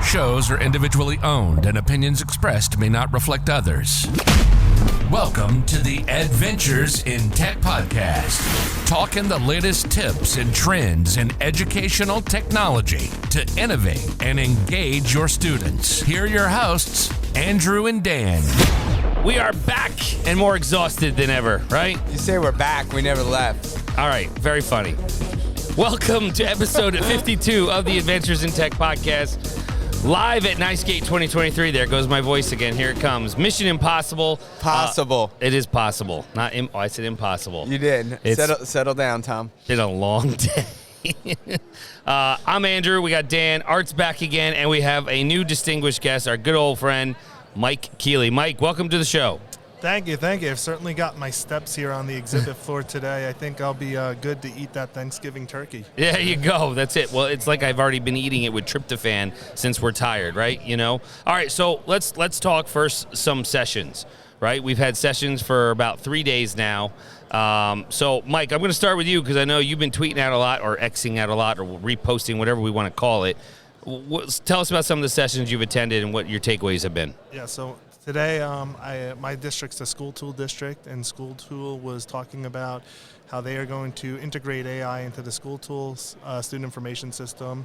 shows are individually owned and opinions expressed may not reflect others. Welcome to the Edventures in Tech podcast, talking the latest tips and trends in educational technology to innovate and engage your students. Here are your hosts, Andrew and Dan. We are back and more exhausted than ever, right? You say we're back, we never left. All right, very funny. Welcome to episode 52 of the Adventures in Tech podcast. Live at NYSCATE 2023. There goes my voice again. Here it comes. Mission Impossible. Possible. It is possible. I said impossible. You did. Settle down, Tom. Been a long day. I'm Andrew. We got Dan. Art's back again. And we have a new distinguished guest, our good old friend, Mike Kealy. Mike, welcome to the show. Thank you. I've certainly got my steps here on the exhibit floor today. I think I'll be good to eat that Thanksgiving turkey. There you go. That's it. Well, it's like I've already been eating it with tryptophan since we're tired, right? You know? All right, so let's talk first some sessions, right? We've had sessions for about 3 days now. So, Mike, I'm going to start with you because I know you've been tweeting out a lot or Xing out a lot or reposting, whatever we want to call it. Tell us about some of the sessions you've attended and what your takeaways have been. Yeah, so today, my district's a school tool district, and school tool was talking about how they are going to integrate AI into the school tools student information system,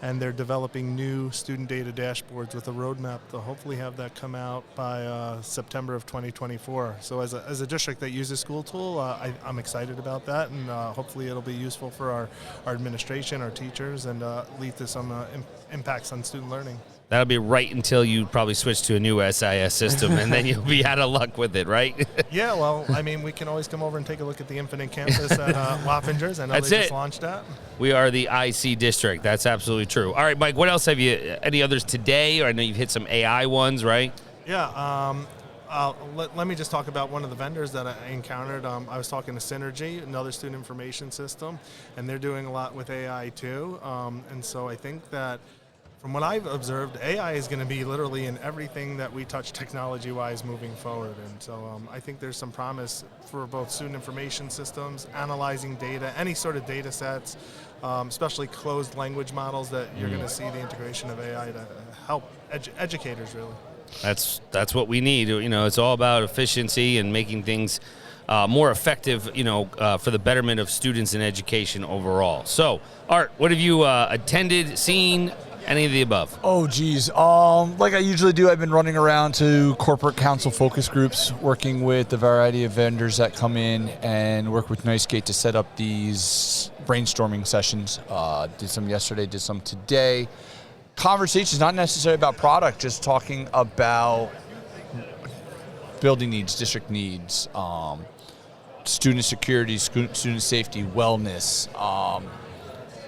and they're developing new student data dashboards with a roadmap to hopefully have that come out by September of 2024. So as a district that uses school tool, I'm excited about that, and hopefully it'll be useful for our administration, our teachers, and lead to some impacts on student learning. That'll be right until you probably switch to a new SIS system, and then you'll be out of luck with it, right? Yeah, well, I mean, we can always come over and take a look at the Infinite Campus at Edventures. I know they just launched that. We are the IC district. That's absolutely true. All right, Mike, what else have you, any others today? Or I know you've hit some AI ones, right? Yeah, let me just talk about one of the vendors that I encountered. I was talking to Synergy, another student information system, and they're doing a lot with AI too. And so I think that from what I've observed, AI is going to be literally in everything that we touch technology-wise moving forward. And so I think there's some promise for both student information systems, analyzing data, any sort of data sets, especially closed language models that you're going to see the integration of AI to help educators, really. That's what we need. You know, it's all about efficiency and making things more effective, you know, for the betterment of students and education overall. So, Art, what have you attended, seen? Any of the above? Oh, geez. Like I usually do, I've been running around to corporate council focus groups, working with the variety of vendors that come in and work with NYSCATE to set up these brainstorming sessions. Did some yesterday, did some today. Conversations, not necessarily about product, just talking about building needs, district needs, student security, student safety, wellness,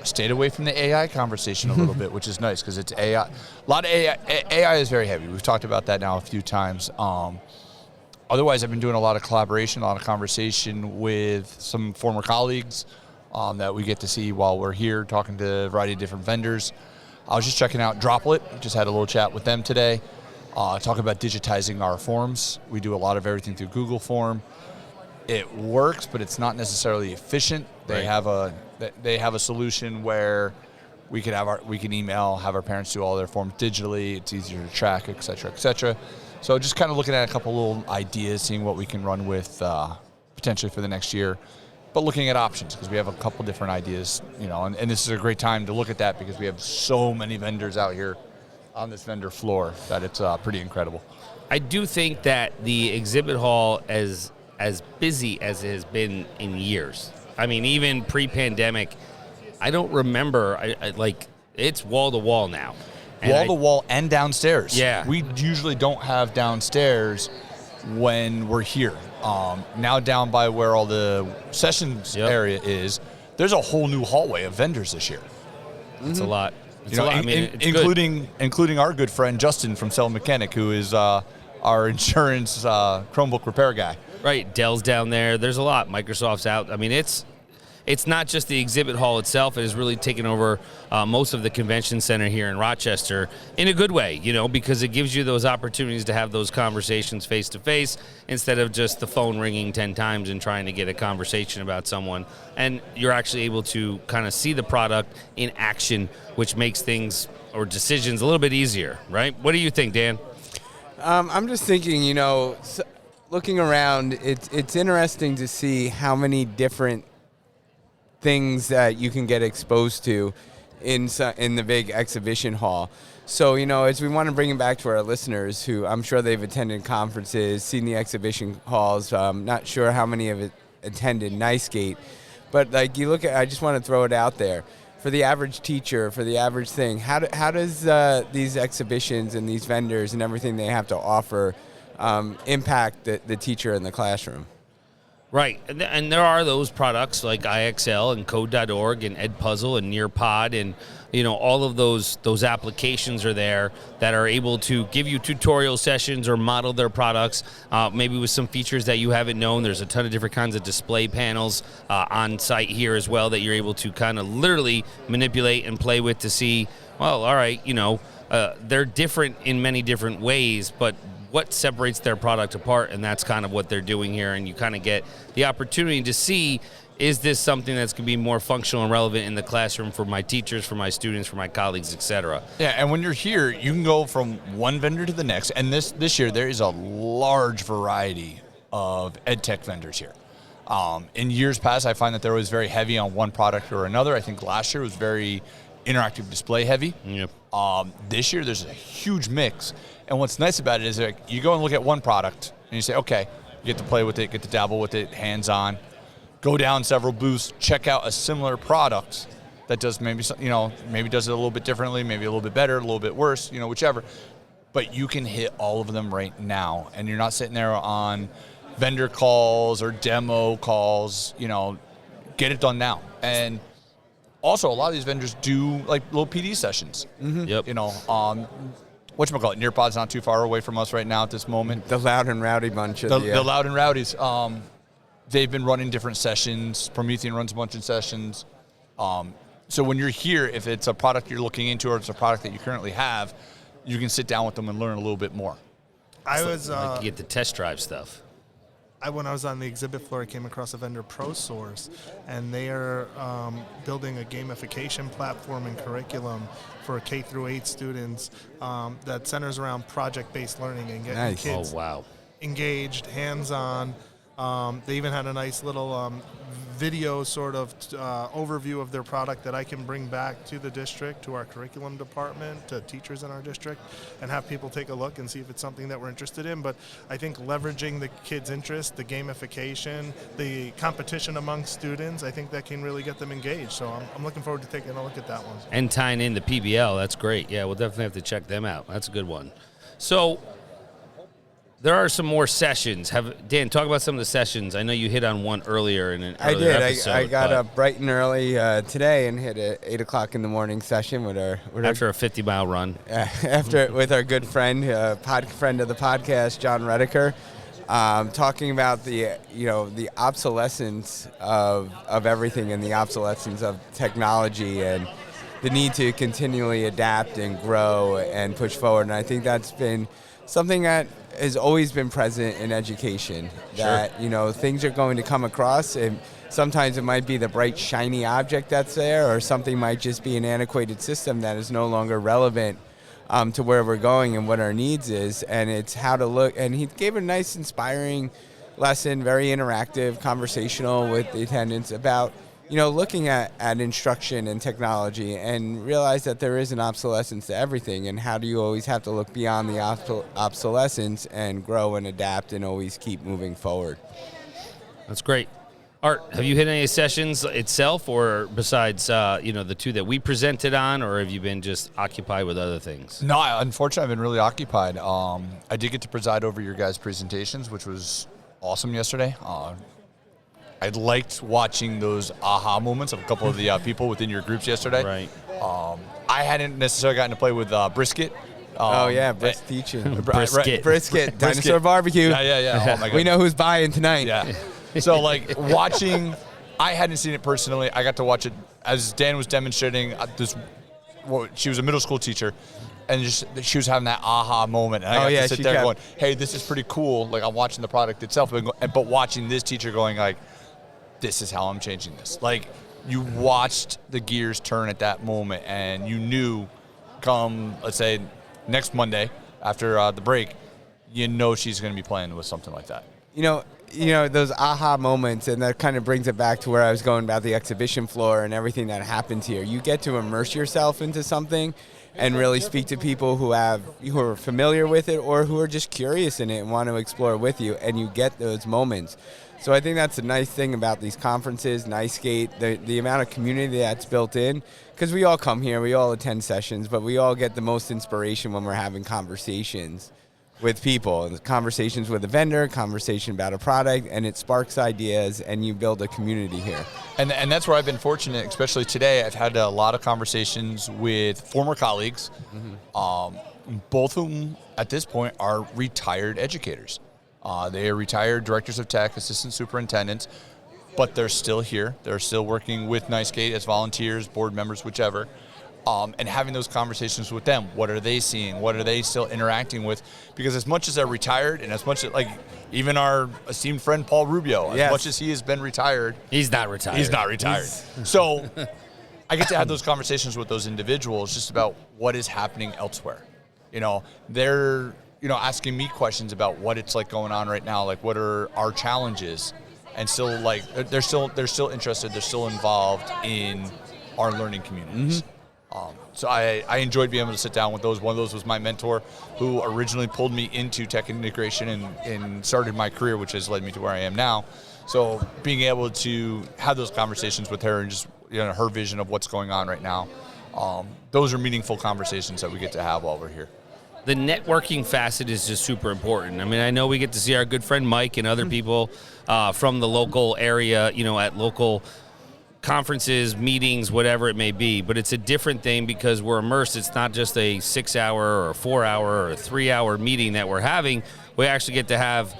stayed away from the AI conversation a little bit, which is nice because it's AI. A lot of AI. AI is very heavy. We've talked about that now a few times. Otherwise, I've been doing a lot of collaboration, a lot of conversation with some former colleagues that we get to see while we're here talking to a variety of different vendors. I was just checking out Droplet. Just had a little chat with them today. Talking about digitizing our forms. We do a lot of everything through Google Form. It works, but it's not necessarily efficient. They have a solution where we can email, have our parents do all their forms digitally. It's easier to track, et cetera, et cetera. So just kind of looking at a couple little ideas, seeing what we can run with potentially for the next year, but looking at options because we have a couple different ideas, you know, and this is a great time to look at that because we have so many vendors out here on this vendor floor that it's pretty incredible. I do think that the exhibit hall is as busy as it has been in years. I mean, even pre-pandemic, I don't remember, I like, it's wall-to-wall now. Wall-to-wall and downstairs. Yeah. We usually don't have downstairs when we're here. Now down by where all the sessions area is, there's a whole new hallway of vendors this year. It's a lot. It's a lot. I mean, it's including our good friend Justin from Cell Mechanic, who is our insurance Chromebook repair guy. Right, Dell's down there. There's a lot. Microsoft's out. I mean, it's it's not just the exhibit hall itself. It has really taken over most of the convention center here in Rochester in a good way, because it gives you those opportunities to have those conversations face to face instead of just the phone ringing 10 times and trying to get a conversation about someone. And you're actually able to kind of see the product in action, which makes things or decisions a little bit easier, right? What do you think, Dan? I'm just thinking, looking around, it's interesting to see how many different things that you can get exposed to in the big exhibition hall. So, as we want to bring it back to our listeners who I'm sure they've attended conferences, seen the exhibition halls, not sure how many of it attended NYSCATE, but like you look at, I just want to throw it out there. For the average teacher, for the average thing, how does these exhibitions and these vendors and everything they have to offer impact the teacher in the classroom? Right, and there are those products like IXL and Code.org and Edpuzzle and Nearpod and all of those applications are there that are able to give you tutorial sessions or model their products, maybe with some features that you haven't known. There's a ton of different kinds of display panels on site here as well that you're able to kind of literally manipulate and play with to see, well, all right, they're different in many different ways, but what separates their product apart, and that's kind of what they're doing here, and you kind of get the opportunity to see, is this something that's going to be more functional and relevant in the classroom for my teachers, for my students, for my colleagues, etc. Yeah, and when you're here, you can go from one vendor to the next, and this year there is a large variety of ed tech vendors here. In years past, I find that there was very heavy on one product or another. I think last year was very interactive display heavy. Yep. This year there's a huge mix. And what's nice about it is that you go and look at one product and you say, okay, you get to play with it, get to dabble with it, hands-on, go down several booths, check out a similar product that does maybe does it a little bit differently, maybe a little bit better, a little bit worse, whichever. But you can hit all of them right now, and you're not sitting there on vendor calls or demo calls. Get it done now. And also, a lot of these vendors do like little PD sessions. Mm-hmm. Yep. Whatchamacallit, Nearpod's not too far away from us right now at this moment. The Loud and Rowdy bunch. The Loud and Rowdies. They've been running different sessions. Promethean runs a bunch of sessions. So when you're here, if it's a product you're looking into or it's a product that you currently have, you can sit down with them and learn a little bit more. You get the test drive stuff. When I was on the exhibit floor, I came across a vendor, ProSource, and they are building a gamification platform and curriculum for K through 8 students that centers around project-based learning and getting kids engaged, hands-on. They even had a nice little video sort of overview of their product that I can bring back to the district, to our curriculum department, to teachers in our district, and have people take a look and see if it's something that we're interested in. But I think leveraging the kids' interest, the gamification, the competition among students, I think that can really get them engaged. So I'm looking forward to taking a look at that one. And tying in the PBL, that's great. Yeah, we'll definitely have to check them out. That's a good one. So there are some more sessions. Dan, talk about some of the sessions. I know you hit on one earlier in an earlier episode. I got up bright and early today and hit an 8 o'clock in the morning session with our after a 50-mile run. With our good friend, friend of the podcast, John Redeker, talking about the obsolescence of everything and the obsolescence of technology and the need to continually adapt and grow and push forward. And I think that's been something that has always been present in education, that things are going to come across, and sometimes it might be the bright shiny object that's there, or something might just be an antiquated system that is no longer relevant to where we're going and what our needs is, and it's how to look. And he gave a nice inspiring lesson, very interactive, conversational with the attendants about looking at instruction and technology, and realize that there is an obsolescence to everything, and how do you always have to look beyond the obsolescence and grow and adapt and always keep moving forward. That's great. Art, have you hit any sessions itself, or besides the two that we presented on, or have you been just occupied with other things? No, unfortunately, I've been really occupied. I did get to preside over your guys' presentations, which was awesome yesterday. I liked watching those aha moments of a couple of the people within your groups yesterday. Right. I hadn't necessarily gotten to play with Brisket. Brisk teaching. Brisket. Dinosaur barbecue. Yeah. Oh my God. We know who's buying tonight. Yeah. So watching I hadn't seen it personally. I got to watch it as Dan was demonstrating she was a middle school teacher, and she was having that aha moment. And I got to sit there going, hey, this is pretty cool. Like, I'm watching the product itself, but watching this teacher going like, this is how I'm changing this. Like, you watched the gears turn at that moment, and you knew come, let's say, next Monday after the break, she's going to be playing with something like that. Those aha moments, and that kind of brings it back to where I was going about the exhibition floor and everything that happens here. You get to immerse yourself into something and really speak to people who are familiar with it or who are just curious in it and want to explore with you, and you get those moments. So I think that's the nice thing about these conferences, NYSCATE, the amount of community that's built in, because we all come here, we all attend sessions, but we all get the most inspiration when we're having conversations with people, conversations with a vendor, conversation about a product, and it sparks ideas, and you build a community here. And that's where I've been fortunate, especially today. I've had a lot of conversations with former colleagues, both of whom at this point are retired educators. They are retired directors of tech, assistant superintendents, but they're still here. They're still working with NYSCATE as volunteers, board members, whichever. And having those conversations with them. What are they seeing? What are they still interacting with? Because as much as they're retired, and as much as, like, even our esteemed friend Paul Rubio, as much as he has been retired. He's not retired. So I get to have those conversations with those individuals just about what is happening elsewhere. They're, asking me questions about what it's like going on right now. Like, what are our challenges? And still, like, they're still interested. They're still involved in our learning communities. So I enjoyed being able to sit down with those. One of those was my mentor, who originally pulled me into tech integration and started my career, which has led me to where I am now. So being able to have those conversations with her and just her vision of what's going on right now, those are meaningful conversations that we get to have while we're here. The networking facet is just super important. I mean, I know we get to see our good friend Mike and other people from the local area, at local conferences, meetings, whatever it may be, but it's a different thing because we're immersed. It's not just a 6-hour or a 4-hour or a 3-hour meeting that we're having. We actually get to have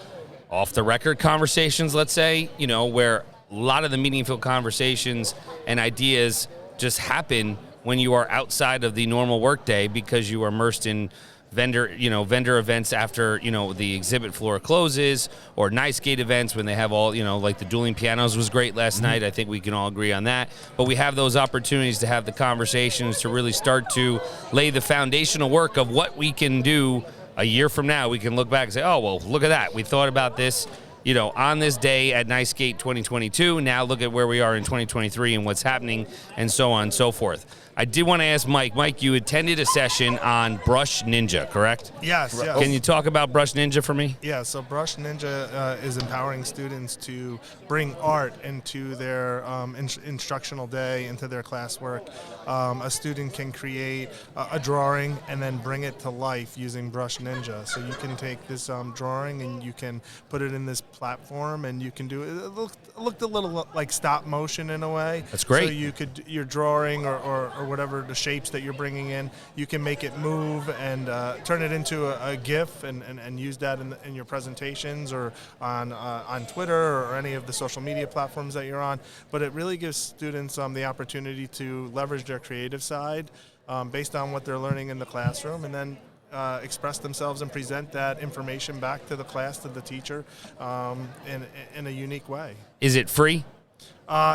off-the-record conversations, let's say, where a lot of the meaningful conversations and ideas just happen when you are outside of the normal workday because you are immersed in vendor events after, the exhibit floor closes, or NYSCATE events when they have all, like the dueling pianos was great last night. I think we can all agree on that. But we have those opportunities to have the conversations to really start to lay the foundational work of what we can do a year from now. We can look back and say, oh, well, look at that. We thought about this, on this day at NYSCATE 2022. Now look at where we are in 2023 and what's happening, and so on and so forth. I did want to ask Mike. Mike, you attended a session on Brush Ninja, correct? Yes. Can you talk about Brush Ninja for me? Yeah, so Brush Ninja is empowering students to bring art into their instructional day, into their classwork. A student can create a drawing and then bring it to life using Brush Ninja. So you can take this drawing and you can put it in this platform, and you can do it. It looked a little like stop motion in a way. That's great. So you could, your drawing or whatever the shapes that you're bringing in, you can make it move and turn it into a GIF and use that in your presentations or on Twitter or any of the social media platforms that you're on. But it really gives students the opportunity to leverage their creative side based on what they're learning in the classroom, and then express themselves and present that information back to the class, to the teacher, in a unique way. Is it free?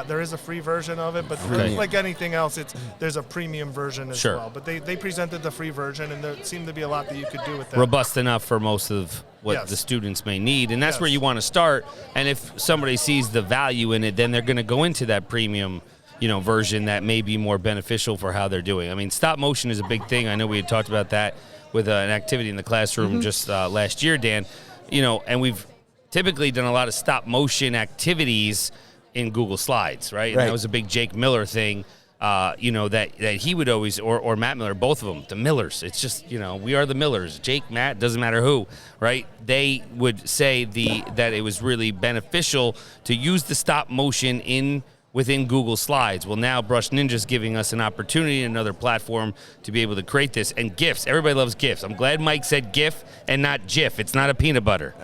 There is a free version of it, but like anything else, there's a premium version as well. But they presented the free version, and there seemed to be a lot that you could do with that. Robust enough for most of what the students may need, and that's where you want to start. And if somebody sees the value in it, then they're going to go into that premium version that may be more beneficial for how they're doing. I mean, stop motion is a big thing. I know we had talked about that with an activity in the classroom just last year, Dan. And we've typically done a lot of stop motion activities in Google Slides, right? And that was a big Jake Miller thing, that he would always, or Matt Miller, both of them, the Millers. It's just, we are the Millers. Jake, Matt, doesn't matter who, right? They would say that it was really beneficial to use the stop motion in within Google Slides. Well, now Brush Ninja's giving us an opportunity, another platform to be able to create this. And GIFs. Everybody loves GIFs. I'm glad Mike said GIF and not GIF. It's not a peanut butter,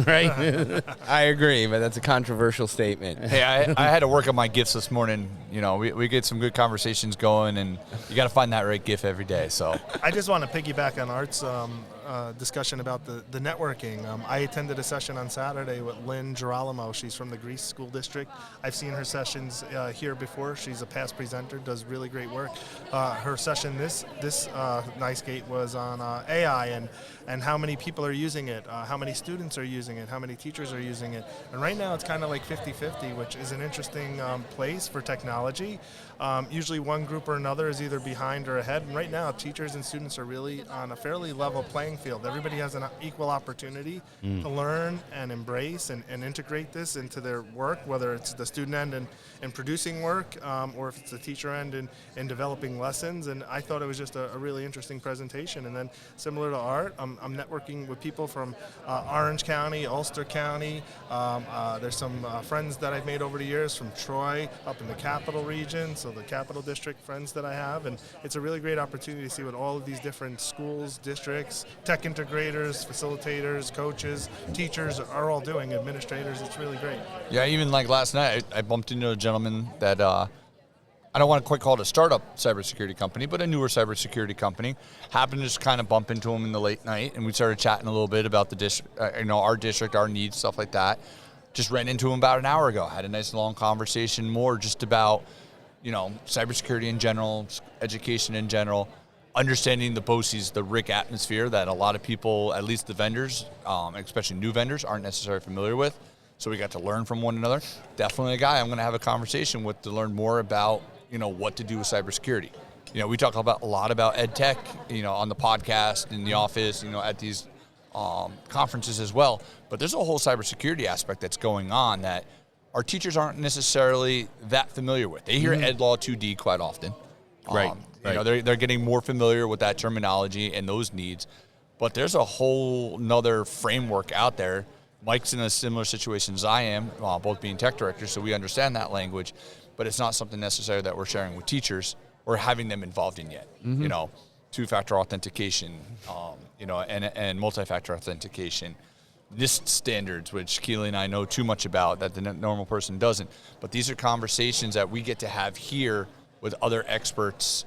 right? I agree, but that's a controversial statement. Hey, I had to work on my GIFs this morning. You know, we get some good conversations going, and you got to find that right GIF every day. So I just want to piggyback on Art's discussion about the networking. I attended a session on Saturday with Lynn Girolamo. She's from the Greece School District. I've seen her sessions here before. She's a past presenter, does really great work. Her session this NYSCATE was on AI and how many people are using it, how many students are using it, how many teachers are using it. And right now it's kind of like 50-50, which is an interesting place for technology. Usually one group or another is either behind or ahead. And right now teachers and students are really on a fairly level playing field. Everybody has an equal opportunity to learn and embrace and integrate this into their work, whether it's the student end in producing work or if it's the teacher end in developing lessons. And I thought it was just a really interesting presentation. And then similar to Art, I'm networking with people from Orange County, Ulster County. There's some friends that I've made over the years from Troy up in the Capital region, so the Capital District friends that I have. And it's a really great opportunity to see what all of these different schools, districts, tech integrators, facilitators, coaches, teachers are all doing, administrators. It's really great. yeah, even like last night, I bumped into a gentleman that I don't want to quite call it a startup cybersecurity company, but a newer cybersecurity company. Happened to just kind of bump into him in the late night, and we started chatting a little bit about the district, our district, our needs, stuff like that. Just ran into him about an hour ago. Had a nice long conversation, more just about, cybersecurity in general, education in general, understanding the BOCES, the RIC atmosphere that a lot of people, at least the vendors, especially new vendors, aren't necessarily familiar with. So we got to learn from one another. Definitely a guy I'm going to have a conversation with to learn more about, what to do with cybersecurity. We talk a lot about ed tech, on the podcast, in the office, at these conferences as well. But there's a whole cybersecurity aspect that's going on that our teachers aren't necessarily that familiar with. They hear Ed Law 2D quite often. Right. They're getting more familiar with that terminology and those needs. But there's a whole nother framework out there. Mike's in a similar situation as I am, both being tech directors, so we understand that language. But it's not something necessary that we're sharing with teachers or having them involved in yet. Two-factor authentication, and multi-factor authentication, NIST standards, which Kealy and I know too much about that the normal person doesn't. But these are conversations that we get to have here with other experts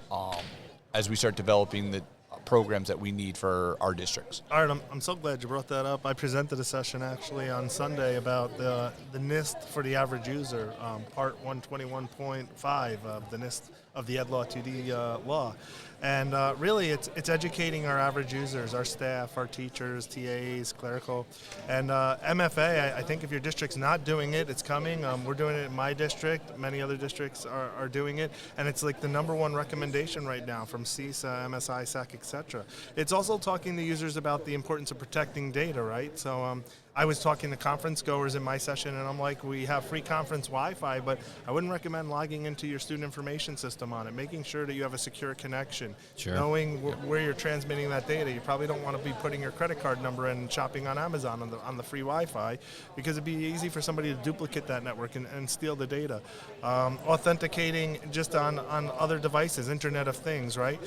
as we start developing the programs that we need for our districts. Art, I'm so glad you brought that up. I presented a session actually on Sunday about the NIST for the average user, part 121.5 of the NIST of the Ed Law 2D law. And really, it's educating our average users, our staff, our teachers, TAs, clerical. And MFA, I think if your district's not doing it, it's coming. We're doing it in my district. Many other districts are doing it. And it's like the number one recommendation right now from CISA, MSI, SAC, etc. It's also talking to users about the importance of protecting data, right? So I was talking to conference goers in my session, and I'm like, we have free conference Wi-Fi, but I wouldn't recommend logging into your student information system on it, making sure that you have a secure connection, knowing where you're transmitting that data. You probably don't want to be putting your credit card number in and shopping on Amazon on the free Wi-Fi, because it'd be easy for somebody to duplicate that network and steal the data. Authenticating just on other devices, Internet of Things, right?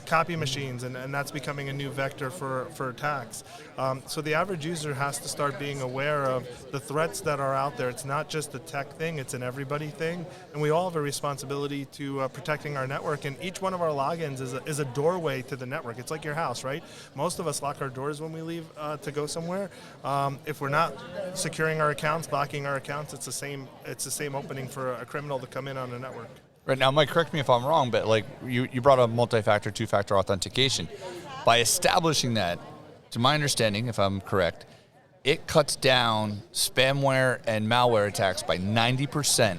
Copy machines, and that's becoming a new vector for attacks. So the average user has to start being aware of the threats that are out there. It's not just a tech thing, it's an everybody thing, and we all have a responsibility to protecting our network, and each one of our logins is a doorway to the network. It's like your house, right? Most of us lock our doors when we leave to go somewhere. If we're not securing our accounts, blocking our accounts, it's the same opening for a criminal to come in on the network. Right now, Mike, correct me if I'm wrong, but like you brought up multi-factor, two-factor authentication. By establishing that, to my understanding, if I'm correct, it cuts down spamware and malware attacks by 90%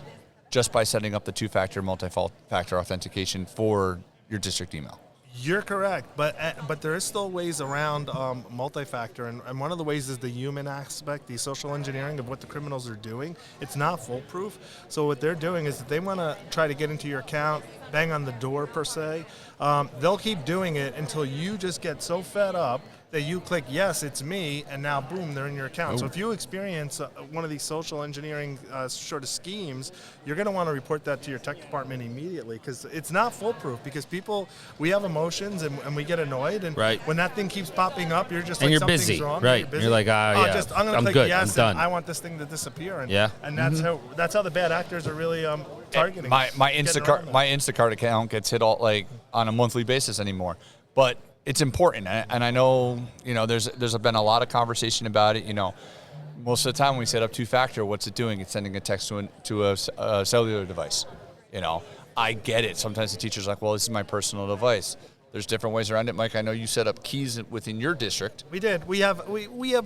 just by setting up the two-factor, multi-factor authentication for your district email. You're correct, but there is still ways around multi-factor, and one of the ways is the human aspect, the social engineering of what the criminals are doing. It's not foolproof. So what they're doing is that they want to try to get into your account, bang on the door per se. They'll keep doing it until you just get so fed up that you click, yes, it's me, and now, boom, they're in your account. So if you experience one of these social engineering sort of schemes, you're going to want to report that to your tech department immediately, because it's not foolproof, because we have emotions and we get annoyed, and when that thing keeps popping up, you're just and like, you're something's busy, wrong. right? You're busy. You're like, I'm going to click good. yes, I'm done. and I want this thing to disappear. And, Yeah. and that's how the bad actors are really targeting. My Instacart account gets hit all like on a monthly basis anymore, but it's important, and I know there's been a lot of conversation about it. Most of the time when we set up two-factor, what's it doing? It's sending a text to a cellular device. I get it. Sometimes the teacher's like, well, this is my personal device. There's different ways around it. Mike, I know you set up keys within your district. We did. We have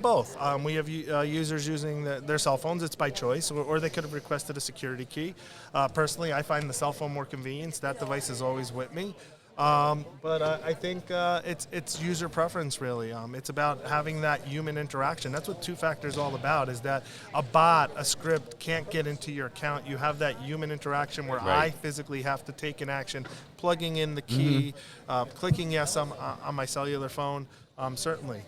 both. We have users using their cell phones. It's by choice, or they could have requested a security key. Personally, I find the cell phone more convenient. That device is always with me. But I think it's user preference, really. It's about having that human interaction. That's what two-factor is all about, is that a bot, a script can't get into your account. You have that human interaction where I physically have to take an action, plugging in the key, clicking yes on my cellular phone, certainly.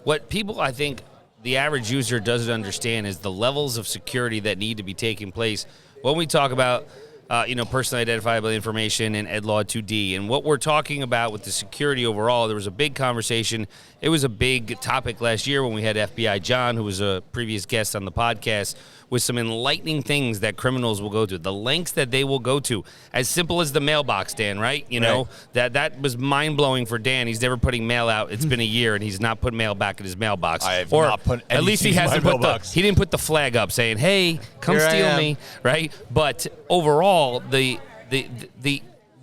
What people, I think, the average user doesn't understand is the levels of security that need to be taking place when we talk about personally identifiable information and Ed Law 2D. And what we're talking about with the security overall, there was a big conversation. It was a big topic last year when we had FBI John, who was a previous guest on the podcast, with some enlightening things that criminals will go to, the lengths that they will go to. As simple as the mailbox, Dan, right? That was mind-blowing for Dan. He's never putting mail out. It's been a year, and he's not put mail back in his mailbox. I have not put anything at least he hasn't in my mailbox. he didn't put the flag up saying, hey, come Here steal me, right? But overall, the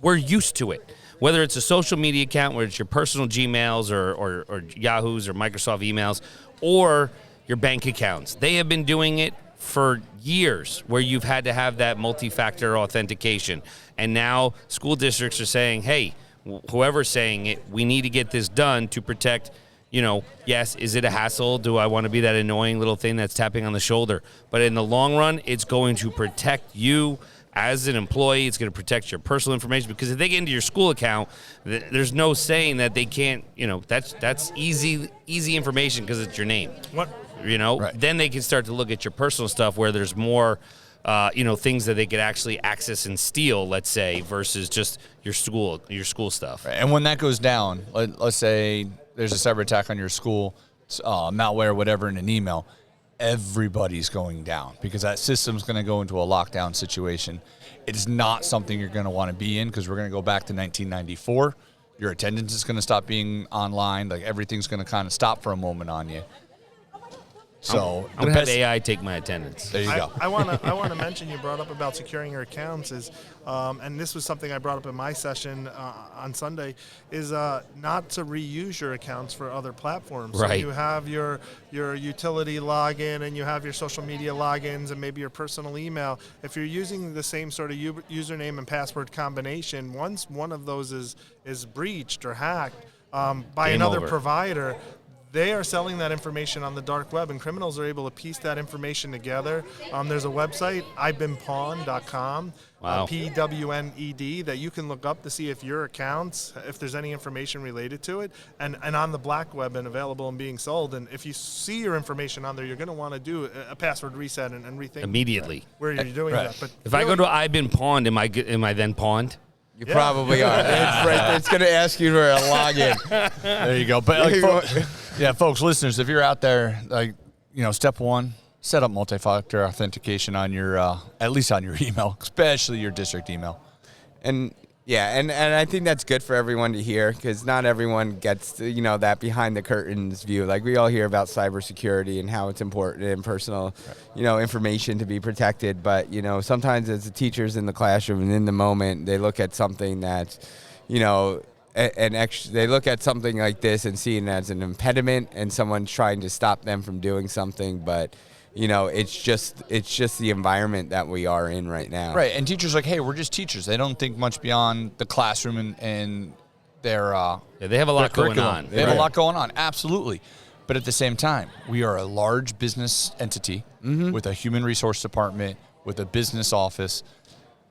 we're used to it. Whether it's a social media account, whether it's your personal Gmails or Yahoos or Microsoft emails, or your bank accounts. They have been doing it for years, where you've had to have that multi-factor authentication. And now school districts are saying, hey, whoever's saying it, we need to get this done to protect, yes, is it a hassle? Do I want to be that annoying little thing that's tapping on the shoulder? But in the long run, it's going to protect you as an employee. It's going to protect your personal information, because if they get into your school account, there's no saying that they can't, that's easy information because it's your name. What? Then they can start to look at your personal stuff where there's more, things that they could actually access and steal, let's say, versus just your school stuff. Right. And when that goes down, let's say there's a cyber attack on your school, malware, whatever, in an email, everybody's going down, because that system's going to go into a lockdown situation. It's not something you're going to want to be in, because we're going to go back to 1994. Your attendance is going to stop being online. Like, everything's going to kind of stop for a moment on you. So I'm going to have AI take my attendance. There you go. I want to mention, you brought up about securing your accounts, and this was something I brought up in my session on Sunday, is not to reuse your accounts for other platforms. Right. So you have your utility login, and you have your social media logins, and maybe your personal email. If you're using the same sort of username and password combination, once one of those is breached or hacked by another provider, they are selling that information on the dark web, and criminals are able to piece that information together. There's a website, I'veBeenPwned.com, PWNED, that you can look up to see if your accounts, if there's any information related to it, and on the black web and available and being sold. And if you see your information on there, you're going to want to do a password reset and rethink immediately where you're doing that. But if I go to I've been pawned, am I then pawned? You probably are. It's going to ask you for a login. There you go. But folks, listeners, if you're out there, step one, set up multi-factor authentication on your, at least on your email, especially your district email. And I think that's good for everyone to hear, because not everyone gets that behind the curtains view. Like, we all hear about cybersecurity and how it's important and personal, information to be protected. But sometimes as the teachers in the classroom and in the moment, they look at something that's, they look at something like this and see it as an impediment, and someone's trying to stop them from doing something. But it's just the environment that we are in right now. Right, and teachers are like, hey, we're just teachers. They don't think much beyond the classroom and their they have a lot going on. They have a lot going on, absolutely. But at the same time, we are a large business entity with a human resource department, with a business office,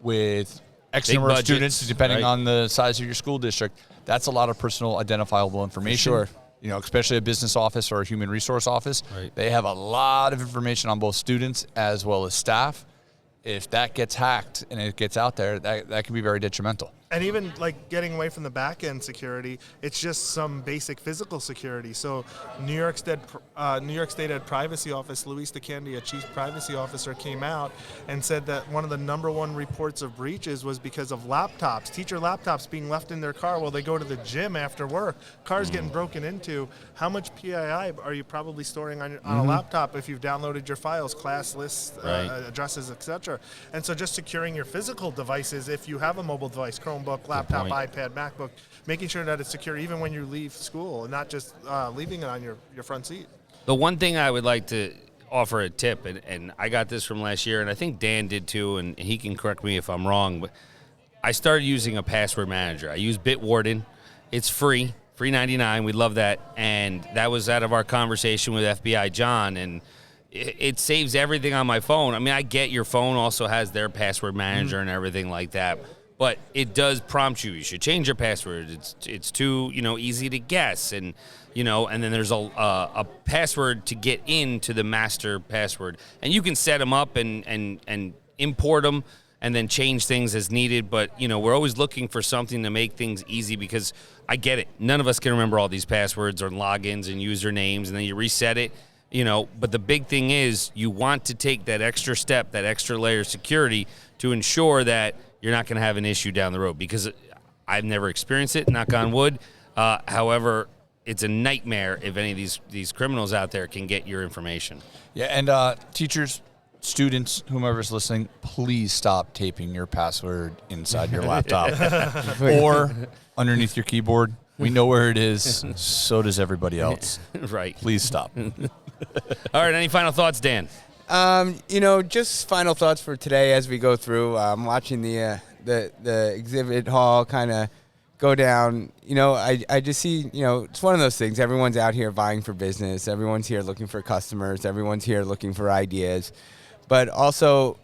with X number of students, depending on the size of your school district. That's a lot of personal identifiable information. Sure. especially a business office or a human resource office. Right. They have a lot of information on both students as well as staff. If that gets hacked and it gets out there, that can be very detrimental. And even like getting away from the back end security, it's just some basic physical security. So New York State Ed Privacy Office, Luis DeCandia, Chief Privacy Officer, came out and said that one of the number one reports of breaches was because of laptops, teacher laptops being left in their car while they go to the gym after work. Cars getting broken into. How much PII are you probably storing on a laptop if you've downloaded your files, class lists, addresses, etc.? And so just securing your physical devices, if you have a mobile device, Chromebook, laptop, iPad, MacBook, making sure that it's secure even when you leave school and not just leaving it on your front seat. The one thing I would like to offer a tip, and I got this from last year, and I think Dan did too, and he can correct me if I'm wrong, but I started using a password manager. I use Bitwarden. It's free $99. We love that. And that was out of our conversation with FBI John, and it saves everything on my phone. I mean, I get your phone also has their password manager and everything like that, but it does prompt you. You should change your password. It's too easy to guess, and and then there's a password to get into the master password, and you can set them up and import them and then change things as needed. But we're always looking for something to make things easy, because I get it. None of us can remember all these passwords or logins and usernames, and then you reset it. But the big thing is you want to take that extra step, that extra layer of security to ensure that you're not going to have an issue down the road, because I've never experienced it, knock on wood. However, it's a nightmare if any of these criminals out there can get your information. Yeah, and teachers, students, whomever's listening, please stop taping your password inside your laptop or underneath your keyboard. We know where it is. So does everybody else. Right. Please stop. All right. Any final thoughts, Dan? Just final thoughts for today as we go through. Watching the exhibit hall kind of go down. I just see. It's one of those things. Everyone's out here vying for business. Everyone's here looking for customers. Everyone's here looking for ideas. But also,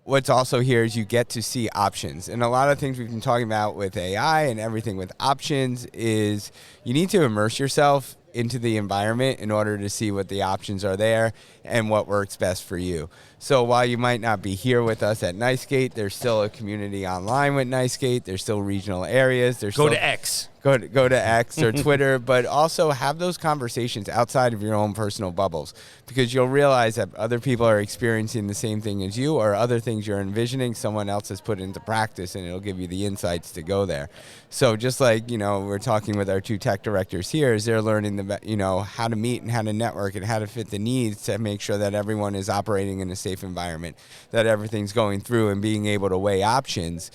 what's also here is you get to see options. And a lot of things we've been talking about with AI and everything with options is you need to immerse yourself into the environment in order to see what the options are there and what works best for you. So while you might not be here with us at NYSCATE, there's still a community online with NYSCATE. There's still regional areas. Go to X. Go to X or Twitter, but also have those conversations outside of your own personal bubbles, because you'll realize that other people are experiencing the same thing as you, or other things you're envisioning someone else has put into practice, and it'll give you the insights to go there. So just like, we're talking with our two tech directors here, is they're learning how to meet and how to network and how to fit the needs to make sure that everyone is operating in a safe environment, that everything's going through, and being able to weigh options,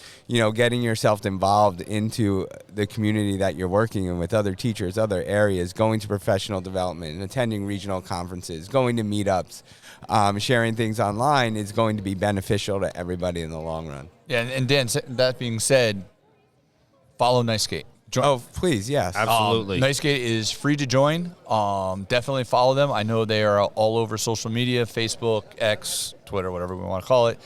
getting yourself involved into the community that you're working in with other teachers, other areas, going to professional development and attending regional conferences, going to meetups, sharing things online is going to be beneficial to everybody in the long run. Yeah, and Dan, that being said, follow NYSCATE. Oh, please, yes. Absolutely. NYSCATE is free to join. Definitely follow them. I know they are all over social media, Facebook, X, Twitter, whatever we want to call it.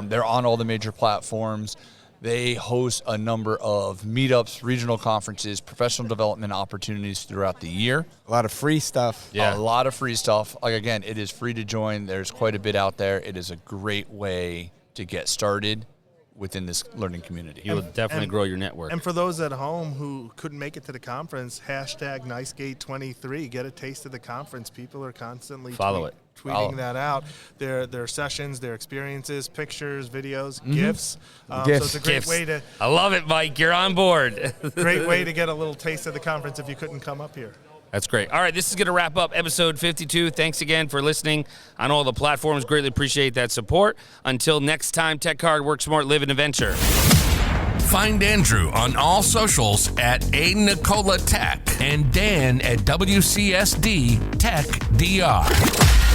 They're on all the major platforms. They host a number of meetups, regional conferences, professional development opportunities throughout the year. A lot of free stuff. Yeah. A lot of free stuff. Like, again, it is free to join. There's quite a bit out there. It is a great way to get started within this learning community. You'll definitely grow your network. And for those at home who couldn't make it to the conference, hashtag NYSCATE23, get a taste of the conference. People are constantly tweeting that out. Their sessions, their experiences, pictures, videos, GIFs. So it's a great way to... I love it, Mike. You're on board. Great way to get a little taste of the conference if you couldn't come up here. That's great. All right, this is going to wrap up episode 52. Thanks again for listening on all the platforms. Greatly appreciate that support. Until next time, Tech Hard, Work Smart, Live an Adventure. Find Andrew on all socials at A Nicola Tech and Dan at WCSD Tech DR.